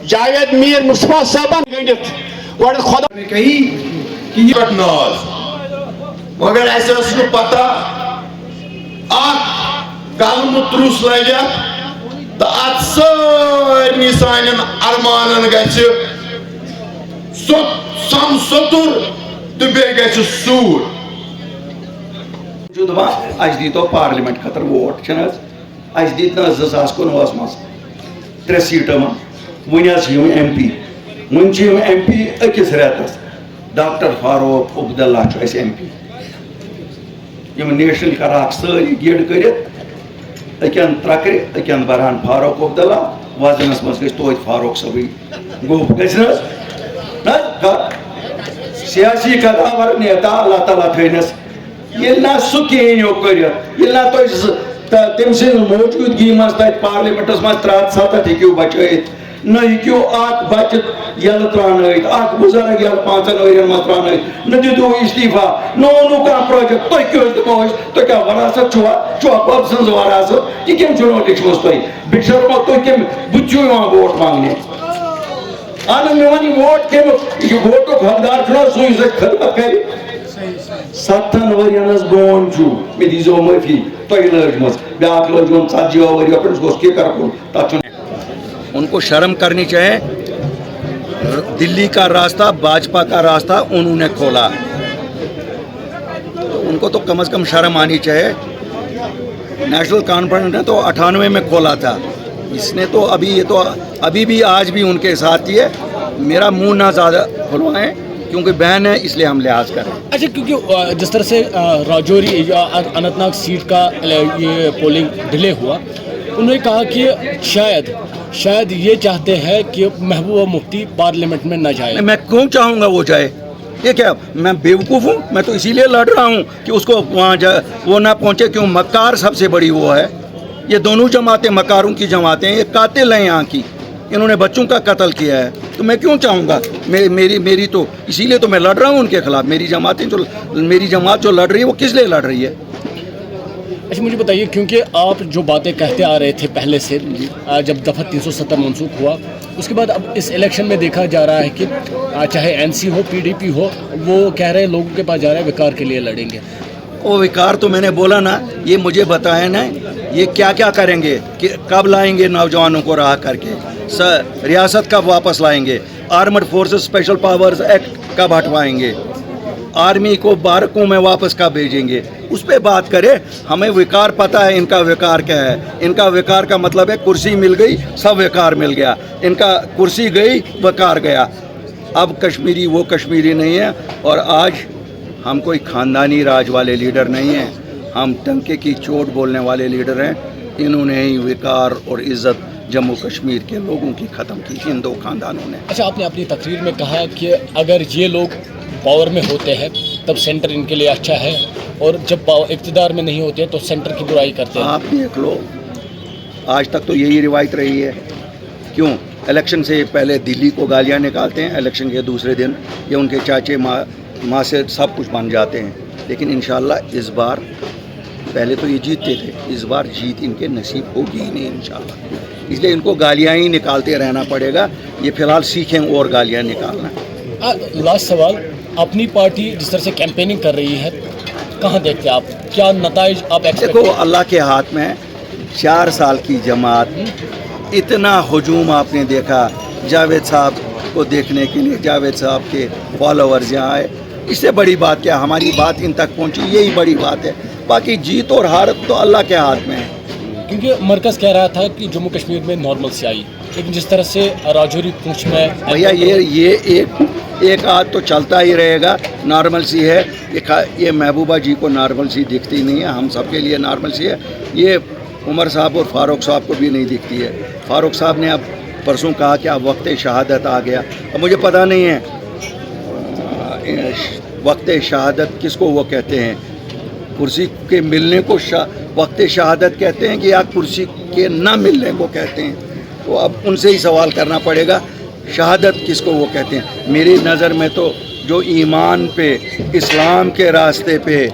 जावेद मीर मुस्तफा साहबन गंडित गड खुदा ने कही कि ये नाज मगर ऐसे उसको पता कलम त्रुस लगे तो अत सारे सान अरमान सम सतुर तो बे सूर अस दीतो पार्लियामेंट खतर वोट अस दीत 2019 मज 3 seat one M P one M P अकिस रेतस doctor Farooq Abdullah M P national कर सारी गिड कर अकन त्रक्र अकन बरहान फारूक अब्दुल्ला वजनस मज गो फारूक सबी गो सियासी कदावर नेता अल्लाह ताला थनस ना सह कहो कर तम मौजूदगी मज पार्लियामेंटस मज 3-7 हूँ बचत न हूँ बच यल त्रान बुजुर्ग यल 5 वन मज त्रान न दितु इस्तीफा न वो कह प्रोजेक्ट तुम क्यों दमो तुम क्या वरासत पब सज वरासत यह कम लिखम तुम बिशर तुम कम बुचु वोट मांगने मे वन वोट कम वोटुक हकदार सू खदमत कर 7 वन बोन मे दीजो माफी तुम लजम ब्या लजम 40 वरियो पे गोस किकर कुन तथ उनको शर्म करनी चाहिए। दिल्ली का रास्ता भाजपा का रास्ता उन्होंने खोला तो उनको तो कम से कम शर्म आनी चाहिए। नेशनल कॉन्फ्रेंस ने तो 98 में खोला था, इसने तो अभी भी आज भी उनके साथ ही है। मेरा मुंह ना ज़्यादा खुलवाएं क्योंकि बहन है इसलिए हम लिहाज करें। अच्छा, क्योंकि जिस तरह से राजौरी या अनंतनाग सीट का ये पोलिंग डिले हुआ, उन्होंने कहा कि शायद ये चाहते हैं कि महबूबा मुफ्ती पार्लियामेंट में न जाए। मैं क्यों चाहूँगा वो जाए? ये क्या मैं बेवकूफ़ हूँ? मैं तो इसीलिए लड़ रहा हूँ कि उसको वहाँ वो ना पहुँचे। क्यों? मक्कार सबसे बड़ी वो है। ये दोनों जमातें मक्कारों की जमातें, ये कातिल हैं यहाँ की, इन्होंने बच्चों का कत्ल किया है। तो मैं क्यों चाहूँगा? मेरी तो इसीलिए तो मैं लड़ रहा हूँ उनके खिलाफ। मेरी जमात जो लड़ रही है वो किस लिए लड़ रही है? अच्छा, मुझे बताइए, क्योंकि आप जो बातें कहते आ रहे थे पहले से, जब दफ़ा 370 मनसूख हुआ उसके बाद अब इस इलेक्शन में देखा जा रहा है कि चाहे एनसी हो, पीडीपी हो, वो कह रहे हैं लोगों के पास जा रहे हैं विकार के लिए लड़ेंगे। वो विकार तो मैंने बोला ना, ये मुझे बताएं ना ये क्या क्या करेंगे, कि कब लाएंगे नौजवानों को राह करके, रियासत कब वापस लाएंगे, armed forces special powers act कब हटवाएंगे, आर्मी को बारकों में वापस कब भेजेंगे, उस पर बात करें। हमें विकार पता है इनका विकार क्या है। इनका विकार का मतलब है कुर्सी मिल गई सब विकार मिल गया, इनका कुर्सी गई विकार गया। अब कश्मीरी वो कश्मीरी नहीं है, और आज हम कोई ख़ानदानी राज वाले लीडर नहीं हैं, हम टंके की चोट बोलने वाले लीडर हैं। इन्होंने ही विकार और इज़्ज़त जम्मू कश्मीर के लोगों की ख़त्म की, इन 2 ख़ानदानों ने। अच्छा, आपने अपनी तकरीर में कहा कि अगर ये लोग पावर में होते हैं तब सेंटर इनके लिए अच्छा है, और जब इक़्तिदार में नहीं होते तो सेंटर की बुराई करते हैं। आप देख लो, आज तक तो यही रिवायत रही है। क्यों? इलेक्शन से पहले दिल्ली को गालियाँ निकालते हैं, इलेक्शन के दूसरे दिन ये उनके चाचे माँ से सब कुछ बन जाते हैं। लेकिन इंशाल्लाह इस बार, पहले तो ये जीतते थे, इस बार जीत इनके नसीब होगी ही नहीं इंशाल्लाह। इसलिए इनको गालियाँ ही निकालते रहना पड़ेगा। ये फ़िलहाल सीखें और गालियाँ निकालना। लास्ट सवाल, अपनी पार्टी जिस तरह से कैंपेनिंग कर रही है, कहाँ देखते हैं आप, क्या नताइज आप एक्सपेक्ट? देखो, अल्लाह के हाथ में 4 साल की जमात, इतना हजूम आपने देखा जावेद साहब को देखने के लिए। जावेद साहब के फॉलोअर्स यहाँ आए, اس سے بڑی بات کیا؟ ہماری بات ان تک پہنچی، یہی بڑی بات ہے، باقی جیت اور ہار تو اللہ کے ہاتھ میں ہے۔ کیونکہ مرکز کہہ رہا تھا کہ جموں کشمیر میں نارمل سے آئی، لیکن جس طرح سے راجوری پونچھ میں بھیا یہ ایک آدھ تو چلتا ہی رہے گا، نارمل سی ہے یہ محبوبہ جی کو نارمل سی دکھتی نہیں ہے، ہم سب کے لیے نارمل سی ہے، یہ عمر صاحب اور فاروق صاحب کو بھی نہیں دکھتی ہے۔ فاروق صاحب نے اب پرسوں کہا کہ اب وقت شہادت آ گیا، اب مجھے پتہ نہیں ہے وقت شہادت کس کو وہ کہتے ہیں، کرسی کے ملنے کو وقت شہادت کہتے ہیں کہ یا کرسی کے نہ ملنے کو کہتے ہیں؟ تو اب ان سے ہی سوال کرنا پڑے گا شہادت کس کو وہ کہتے ہیں۔ میری نظر میں تو جو ایمان پہ، اسلام کے راستے پہ